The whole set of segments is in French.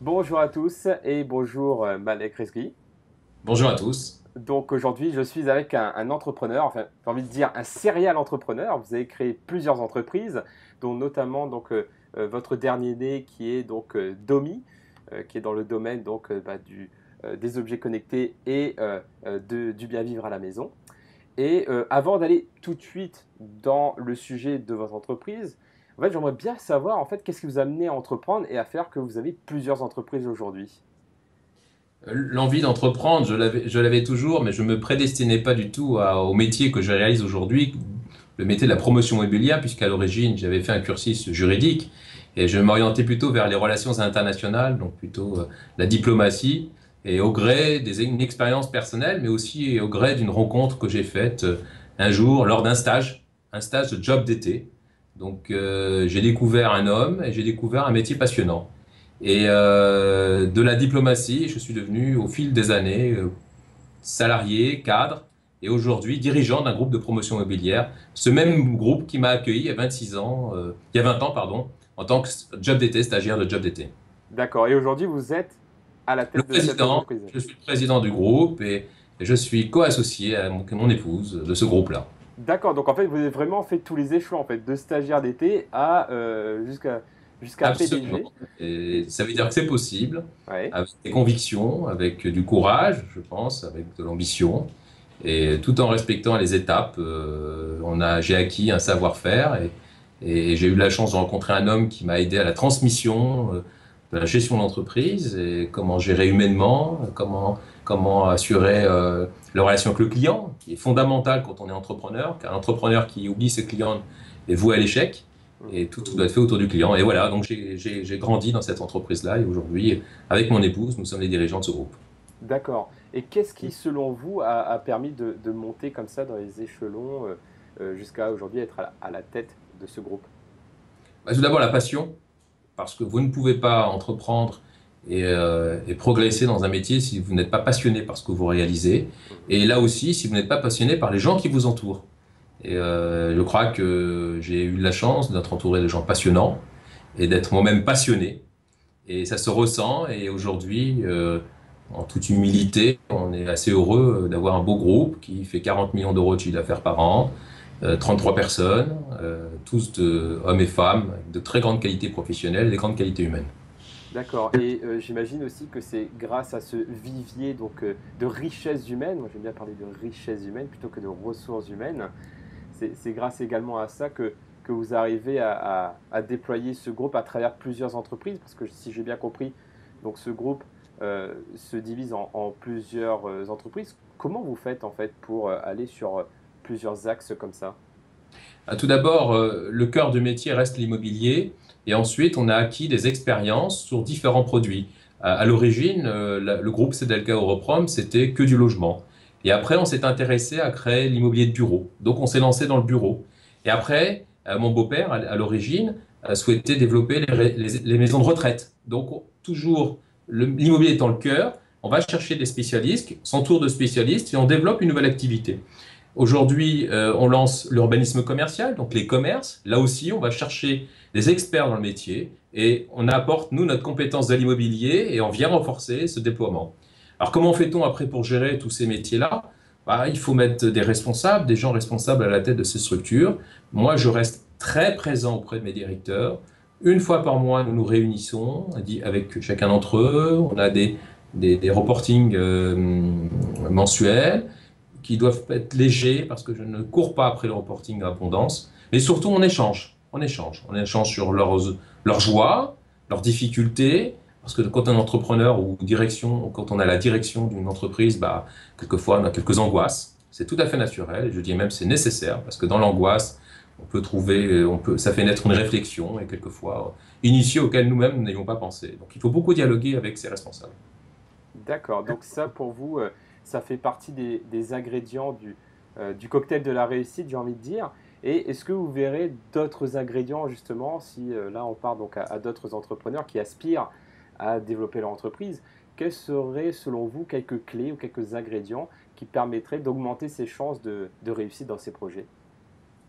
Bonjour à tous et bonjour Malek Rizki. Bonjour à tous. Donc aujourd'hui, je suis avec un entrepreneur, enfin j'ai envie de dire un serial entrepreneur. Vous avez créé plusieurs entreprises, dont notamment votre dernier né qui est Domi, qui est dans le domaine des objets connectés et du bien vivre à la maison. Et avant d'aller tout de suite dans le sujet de votre entreprise, en fait, j'aimerais bien savoir en fait qu'est-ce qui vous a amené à entreprendre et à faire que vous avez plusieurs entreprises aujourd'hui. L'envie d'entreprendre, je l'avais toujours, mais je me prédestinais pas du tout au métier que je réalise aujourd'hui, le métier de la promotion immobilière, puisqu'à l'origine, j'avais fait un cursus juridique et je m'orientais plutôt vers les relations internationales, donc plutôt la diplomatie, et au gré d'une expérience personnelle, mais aussi au gré d'une rencontre que j'ai faite un jour lors un stage de job d'été. Donc, j'ai découvert un homme et j'ai découvert un métier passionnant. Et de la diplomatie, je suis devenu au fil des années salarié, cadre et aujourd'hui dirigeant d'un groupe de promotion immobilière. Ce même groupe qui m'a accueilli il y a 26 ans, il y a 20 ans, pardon, en tant que job d'été, stagiaire de job d'été. D'accord. Et aujourd'hui, vous êtes à la Le tête de cette président, entreprise. je suis le président du groupe et je suis co-associé à mon épouse de ce groupe-là. D'accord. Donc en fait, vous avez vraiment fait tous les échelons en fait, de stagiaire d'été à jusqu'à PDG. Absolument. Et ça veut dire que c'est possible, Ouais. avec des convictions, avec du courage, je pense, avec de l'ambition, et tout en respectant les étapes. J'ai acquis un savoir-faire et j'ai eu la chance de rencontrer un homme qui m'a aidé à la transmission de la gestion d'entreprise et comment gérer humainement, comment assurer la relation avec le client, qui est fondamentale quand on est entrepreneur, car un entrepreneur qui oublie ses clients est voué à l'échec. Mhm. Et tout doit être fait autour du client. Et voilà, donc j'ai grandi dans cette entreprise-là. Et aujourd'hui, avec mon épouse, nous sommes les dirigeants de ce groupe. D'accord. Et qu'est-ce qui, selon vous, a permis de monter comme ça dans les échelons jusqu'à aujourd'hui être à la tête de ce groupe? Bah, tout d'abord, la passion, parce que vous ne pouvez pas entreprendre et progresser dans un métier si vous n'êtes pas passionné par ce que vous réalisez. Mhm. Et là aussi, si vous n'êtes pas passionné par les gens qui vous entourent. Et je crois que j'ai eu la chance d'être entouré de gens passionnants et d'être moi-même passionné. Et ça se ressent. Et aujourd'hui, en toute humilité, on est assez heureux d'avoir un beau groupe qui fait 40 millions d'euros de chiffre d'affaires par an, 33 personnes, tous hommes et femmes, avec de très grandes qualités professionnelles et des grandes qualités humaines. D'accord. Et j'imagine aussi que c'est grâce à ce vivier de richesses humaines, moi j'aime bien parler de richesses humaines plutôt que de ressources humaines, c'est grâce également à ça que vous arrivez à déployer ce groupe à travers plusieurs entreprises, parce que si j'ai bien compris, donc ce groupe se divise en plusieurs entreprises. Comment vous faites en fait pour aller sur plusieurs axes comme ça? Tout d'abord, le cœur du métier reste l'immobilier. Et ensuite, on a acquis des expériences sur différents produits. À l'origine, le groupe Cedelca Europrom, c'était que du logement. Et après, on s'est intéressé à créer l'immobilier de bureau. Donc, on s'est lancé dans le bureau. Et après, mon beau-père, à l'origine, souhaitait développer les maisons de retraite. Donc, toujours, l'immobilier étant le cœur, on va chercher des spécialistes, son tour de spécialistes, et on développe une nouvelle activité. Aujourd'hui, on lance l'urbanisme commercial, donc les commerces. Là aussi, on va chercher des experts dans le métier et on apporte, nous, notre compétence de l'immobilier et on vient renforcer ce déploiement. Alors, comment fait-on après pour gérer tous ces métiers-là? Bah, il faut mettre des responsables, des gens responsables à la tête de ces structures. Moi, je reste très présent auprès de mes directeurs. Une fois par mois, nous nous réunissons avec chacun d'entre eux. On a des reportings mensuels qui doivent être légers parce que je ne cours pas après le reporting à abondance. Mais surtout, on échange. On échange. On échange sur leurs joies, leurs difficultés. Parce que quand on est entrepreneur ou direction, quand on a la direction d'une entreprise, bah, quelquefois on a quelques angoisses. C'est tout à fait naturel. Et je dis même c'est nécessaire parce que dans l'angoisse, ça fait naître une réflexion et quelquefois initiée auquel nous-mêmes n'ayons pas pensé. Donc il faut beaucoup dialoguer avec ses responsables. D'accord. Donc ça, pour vous, ça fait partie des ingrédients du cocktail de la réussite, j'ai envie de dire. Et est-ce que vous verrez d'autres ingrédients, justement, si là on parle donc à d'autres entrepreneurs qui aspirent à développer leur entreprise, quels seraient, selon vous, quelques clés ou quelques ingrédients qui permettraient d'augmenter ses chances de réussite dans ces projets?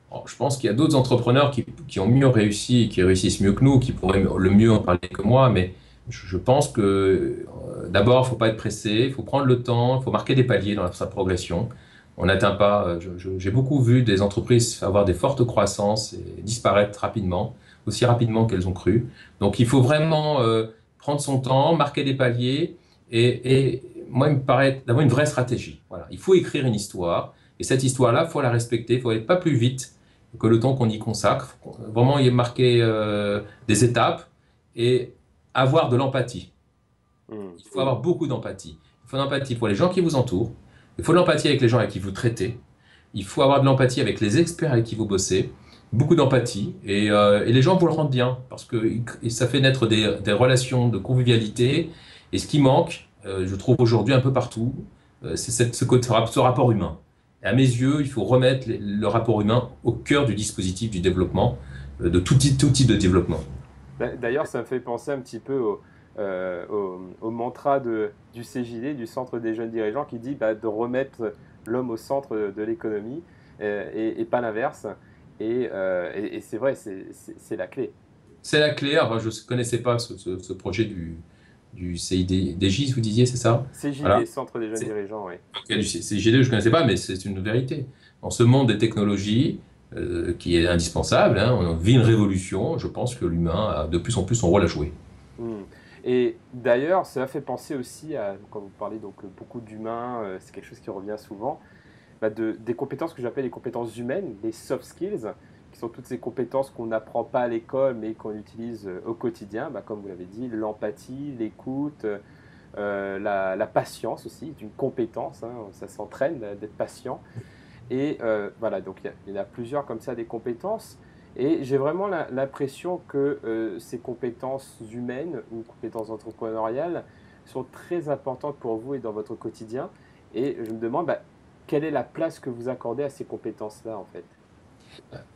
Alors, je pense qu'il y a d'autres entrepreneurs qui ont mieux réussi, qui réussissent mieux que nous, qui pourraient le mieux en parler que moi, mais Je pense que d'abord, il ne faut pas être pressé, il faut prendre le temps, il faut marquer des paliers dans sa progression. On n'atteint pas. J'ai beaucoup vu des entreprises avoir des fortes croissances et disparaître rapidement, aussi rapidement qu'elles ont cru. Donc, il faut vraiment prendre son temps, marquer des paliers et moi, il me paraît d'avoir une vraie stratégie. Voilà. Il faut écrire une histoire et cette histoire-là, il faut la respecter. Il faut aller pas plus vite que le temps qu'on y consacre. Vraiment, y marquer des étapes et avoir de l'empathie. Hmm. Il faut avoir beaucoup d'empathie. Il faut de l'empathie pour les gens qui vous entourent. Il faut de l'empathie avec les gens avec qui vous traitez. Il faut avoir de l'empathie avec les experts avec qui vous bossez. Beaucoup d'empathie. Et les gens vous le rendent bien parce que ça fait naître des relations de convivialité. Et ce qui manque, je trouve aujourd'hui un peu partout, c'est ce rapport humain. Et à mes yeux, il faut remettre le rapport humain au cœur du dispositif du développement, de tout type de développement. D'ailleurs, ça me fait penser un petit peu au mantra du CJD, du Centre des jeunes dirigeants, qui dit bah, de remettre l'homme au centre de l'économie et pas l'inverse. Et c'est vrai, c'est la clé. C'est la clé. Enfin, je ne connaissais pas ce projet du CIDJ, vous disiez, c'est ça? Voilà. CJD, Centre des jeunes C'est- dirigeants, oui. ok, du CIGD, je ne connaissais pas, mais c'est une vérité. Dans ce monde des technologies, qui est indispensable, hein, on vit une révolution. Je pense que l'humain a de plus en plus son rôle à jouer. Hmm. Et d'ailleurs, ça fait penser aussi à, quand vous parlez donc beaucoup d'humains, c'est quelque chose qui revient souvent, bah, des compétences que j'appelle les compétences humaines, les soft skills, qui sont toutes ces compétences qu'on n'apprend pas à l'école mais qu'on utilise au quotidien, bah, comme vous l'avez dit, l'empathie, l'écoute, la patience aussi, c'est une compétence, hein, ça s'entraîne d'être patient. Et voilà, donc il y en a plusieurs comme ça des compétences. Et j'ai vraiment l'impression que ces compétences humaines ou compétences entrepreneuriales sont très importantes pour vous et dans votre quotidien. Et je me demande, bah, quelle est la place que vous accordez à ces compétences-là, en fait?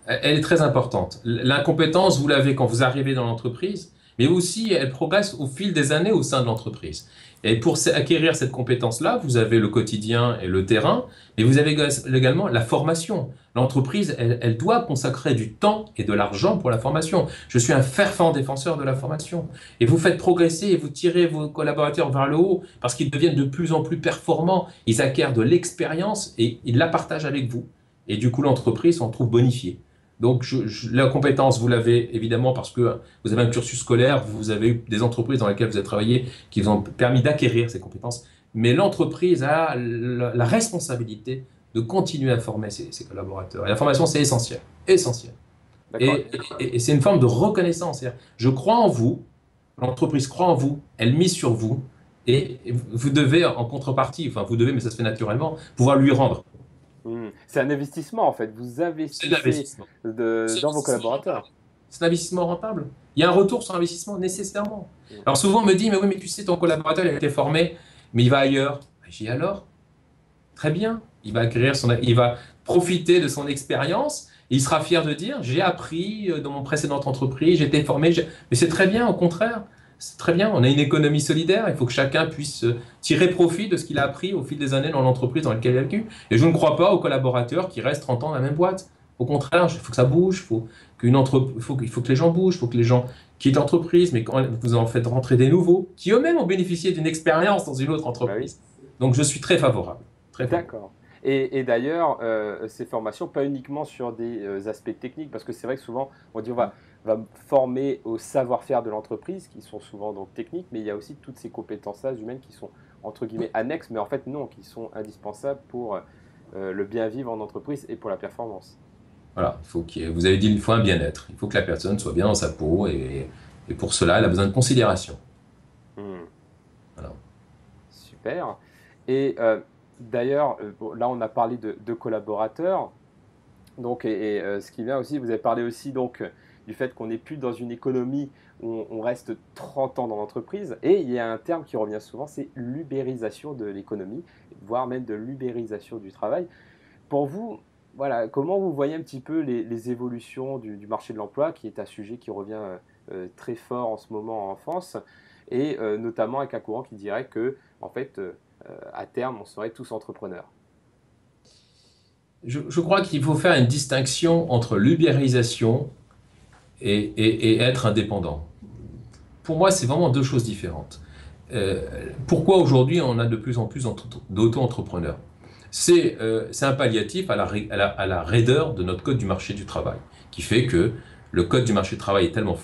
Elle est très importante. L'incompétence, vous l'avez quand vous arrivez dans l'entreprise, mais aussi elle progresse au fil des années au sein de l'entreprise. Et pour acquérir cette compétence-là, vous avez le quotidien et le terrain, mais vous avez également la formation. L'entreprise, elle doit consacrer du temps et de l'argent pour la formation. Je suis un fervent défenseur de la formation. Et vous faites progresser et vous tirez vos collaborateurs vers le haut parce qu'ils deviennent de plus en plus performants. Ils acquièrent de l'expérience et ils la partagent avec vous. Et du coup, l'entreprise s'en trouve bonifiée. Donc, la compétence, vous l'avez évidemment parce que vous avez un cursus scolaire, vous avez eu des entreprises dans lesquelles vous avez travaillé qui vous ont permis d'acquérir ces compétences. Mais l'entreprise a la responsabilité de continuer à former ses collaborateurs. Et la formation, c'est essentiel. Essentiel. D'accord. Et c'est une forme de reconnaissance. C'est-à-dire, je crois en vous, l'entreprise croit en vous, elle mise sur vous, et vous devez, en contrepartie, enfin, vous devez, mais ça se fait naturellement, pouvoir lui rendre. C'est un investissement, en fait. Vous C'est investissez l'investissement. dans vos collaborateurs. C'est un investissement rentable. Il y a un retour sur investissement nécessairement. Mm. Alors souvent on me dit, mais oui, mais tu sais, ton collaborateur, il a été formé, mais il va ailleurs. J'ai dit alors, très bien, il va profiter de son expérience, et il sera fier de dire, j'ai appris dans mon précédente entreprise, j'ai été formé, mais c'est très bien, au contraire. C'est très bien, on a une économie solidaire, il faut que chacun puisse tirer profit de ce qu'il a appris au fil des années dans l'entreprise dans laquelle il a vécu. Et je ne crois pas aux collaborateurs qui restent 30 ans dans la même boîte. Au contraire, il faut que ça bouge, il faut que les gens bougent, il faut que les gens quittent l'entreprise, mais quand vous en faites rentrer des nouveaux, qui eux-mêmes ont bénéficié d'une expérience dans une autre Bah oui. entreprise. Donc je suis très favorable. Très favorable. D'accord. Et d'ailleurs, ces formations, pas uniquement sur des aspects techniques, parce que c'est vrai que souvent, on dit va me former au savoir-faire de l'entreprise, qui sont souvent donc techniques, mais il y a aussi toutes ces compétences-là humaines qui sont, entre guillemets, annexes, mais en fait non, qui sont indispensables pour le bien vivre en entreprise et pour la performance. Voilà, vous avez dit une fois un bien-être. Il faut que la personne soit bien dans sa peau et pour cela, elle a besoin de considération. Hmm. Voilà. Super. Et d'ailleurs, bon, là, on a parlé de collaborateurs. Donc, ce qui vient aussi, vous avez parlé aussi donc du fait qu'on n'est plus dans une économie où on reste 30 ans dans l'entreprise. Et il y a un terme qui revient souvent, c'est l'ubérisation de l'économie, voire même de l'ubérisation du travail. Pour vous, voilà, comment vous voyez un petit peu les évolutions du marché de l'emploi, qui est un sujet qui revient très fort en ce moment en France, et notamment avec un courant qui dirait que, en fait, à terme, on serait tous entrepreneurs. Je crois qu'il faut faire une distinction entre l'ubérisation et être indépendant. pour moi, c'est vraiment deux choses différentes. Euh, Pourquoi aujourd'hui on a de plus en plus d'auto-entrepreneurs? C'est un palliatif à à la raideur de notre code du marché du travail, qui fait que le code du marché du travail est tellement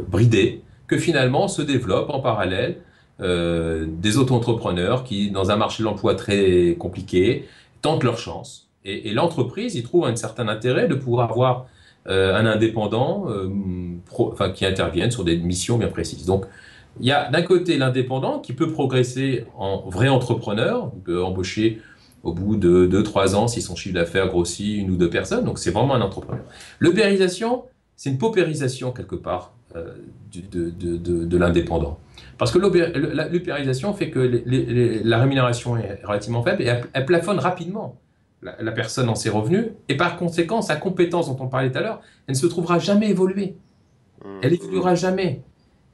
bridé que finalement se développent en parallèle des auto-entrepreneurs qui, dans un marché de l'emploi très compliqué, tentent leur chance. Et l'entreprise y trouve un certain intérêt de pouvoir avoir un indépendant enfin, qui intervienne sur des missions bien précises. Donc, il y a d'un côté l'indépendant qui peut progresser en vrai entrepreneur, il peut embaucher au bout de 2, 3 ans si son chiffre d'affaires grossit une ou deux personnes, donc c'est vraiment un entrepreneur. L'ubérisation, c'est une paupérisation quelque part de l'indépendant. Parce que l'ubérisation fait que la rémunération est relativement faible et elle plafonne rapidement la personne dans ses revenus et par conséquent sa compétence dont on parlait tout à l'heure, elle ne se trouvera jamais évoluer. Elle évoluera jamais.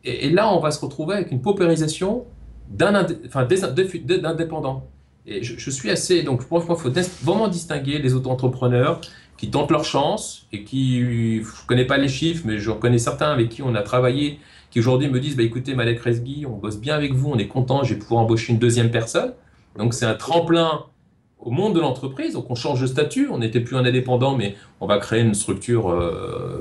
Et là, on va se retrouver avec une paupérisation d'indépendants. Et je suis assez. Donc, pour moi, il faut vraiment distinguer les auto-entrepreneurs qui tentent leur chance et qui. Je ne connais pas les chiffres, mais je connais certains avec qui on a travaillé, qui aujourd'hui me disent bah, écoutez, Malek Resgui, on bosse bien avec vous, on est content, je vais pouvoir embaucher une deuxième personne. Donc, c'est un tremplin au monde de l'entreprise. Donc, on change de statut. On n'était plus un indépendant, mais on va créer une structure,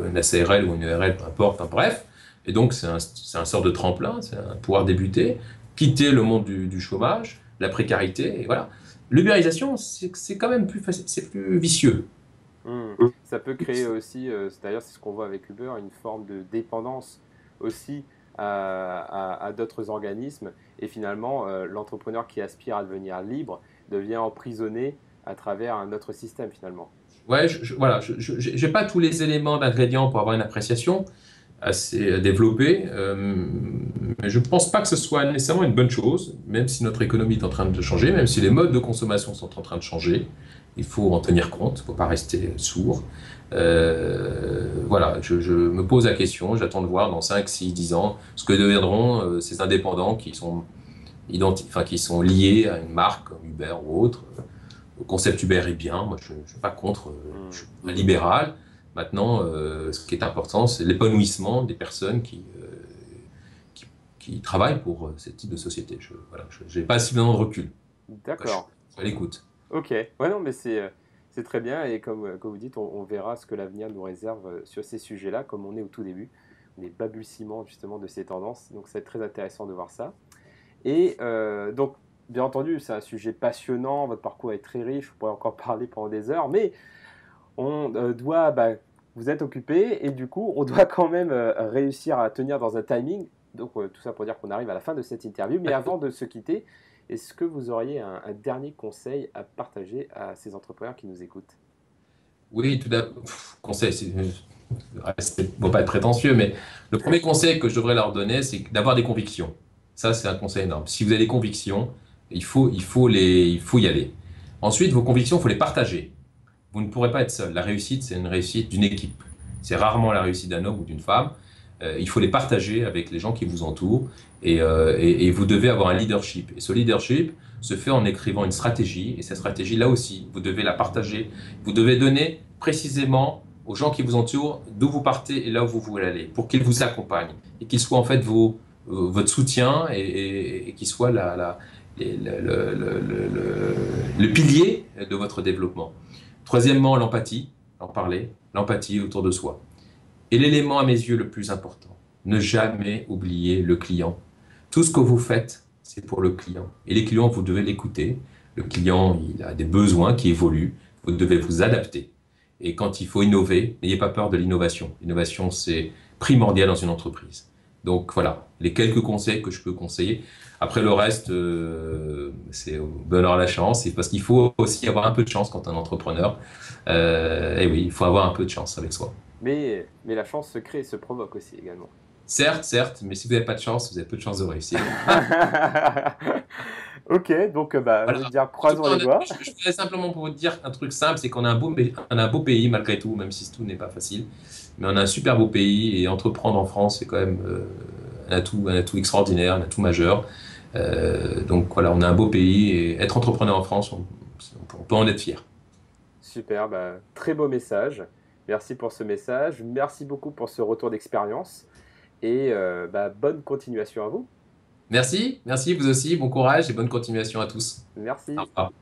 une ACRL ou une URL, peu importe, enfin, bref. Et donc, c'est un sort de tremplin, c'est un pouvoir débuter, quitter le monde du chômage, la précarité, et voilà. L'ubérisation, c'est quand même plus facile, c'est plus vicieux. Ça peut créer aussi, d'ailleurs c'est ce qu'on voit avec Uber, une forme de dépendance aussi à d'autres organismes. Et finalement, l'entrepreneur qui aspire à devenir libre devient emprisonné à travers un autre système finalement. Ouais, voilà, j'ai pas tous les éléments d'ingrédients pour avoir une appréciation assez développée, mais je pense pas que ce soit nécessairement une bonne chose, même si notre économie est en train de changer, même si les modes de consommation sont en train de changer. Il faut en tenir compte, il ne faut pas rester sourd. Voilà, je me pose la question, j'attends de voir dans 5, 6, 10 ans ce que deviendront ces indépendants qui sont, enfin, qui sont liés à une marque comme Uber ou autre. Le concept Uber est bien, moi je ne suis pas contre, je suis un libéral. Maintenant, ce qui est important, c'est l'épanouissement des personnes qui travaillent pour ce type de société. Je n'ai pas suffisamment de recul. Je suis D'accord. à l'écoute. Ok. Ouais, non, mais c'est très bien. Et comme vous dites, on verra ce que l'avenir nous réserve sur ces sujets-là, comme on est au tout début. On est balbutiement justement de ces tendances. Donc, ça va être très intéressant de voir ça. Et donc, bien entendu, c'est un sujet passionnant. Votre parcours est très riche. On pourrait encore parler pendant des heures. Mais on doit, bah, vous êtes occupé et du coup, on doit quand même réussir à tenir dans un timing. Donc, tout ça pour dire qu'on arrive à la fin de cette interview. Mais avant de se quitter, est-ce que vous auriez un dernier conseil à partager à ces entrepreneurs qui nous écoutent? Oui, tout d'abord, conseil, faut pas être prétentieux, mais le premier conseil que je devrais leur donner, c'est d'avoir des convictions. Ça, c'est un conseil énorme. Si vous avez des convictions, il faut y aller. Ensuite, vos convictions, il faut les partager. Vous ne pourrez pas être seul. La réussite, c'est une réussite d'une équipe. C'est rarement la réussite d'un homme ou d'une femme. Il faut les partager avec les gens qui vous entourent et vous devez avoir un leadership. Et ce leadership se fait en écrivant une stratégie. Et cette stratégie, là aussi, vous devez la partager. Vous devez donner précisément aux gens qui vous entourent d'où vous partez et là où vous voulez aller pour qu'ils vous accompagnent et qu'ils soient en fait votre soutien et qu'ils soient le pilier de votre développement. Troisièmement, l'empathie, en parler, l'empathie autour de soi. Et l'élément à mes yeux le plus important, ne jamais oublier le client. Tout ce que vous faites, c'est pour le client. Et les clients, vous devez l'écouter. Le client, il a des besoins qui évoluent. Vous devez vous adapter. Et quand il faut innover, n'ayez pas peur de l'innovation. L'innovation, c'est primordial dans une entreprise. Donc voilà, les quelques conseils que je peux conseiller. Après le reste, c'est au bonheur à la chance. Et parce qu'il faut aussi avoir un peu de chance quand on est entrepreneur. Et oui, il faut avoir un peu de chance avec soi. Mais la chance se crée et se provoque aussi également. Certes, certes, mais si vous n'avez pas de chance, vous avez peu de chances de réussir. Ok, donc bah, je Voilà. veux dire, En tout croisons cas, les doigts. je voudrais simplement pour vous dire un truc simple, c'est qu'on a on a un beau pays malgré tout, même si tout n'est pas facile. Mais on a un super beau pays et entreprendre en France, c'est quand même un atout extraordinaire, un atout majeur. Donc voilà, on a un beau pays et être entrepreneur en France, on peut en être fier. Super, bah, très beau message. Merci pour ce message. Merci beaucoup pour ce retour d'expérience. et bonne continuation à vous. Merci, merci vous aussi, bon courage et bonne continuation à tous. Au Merci. revoir.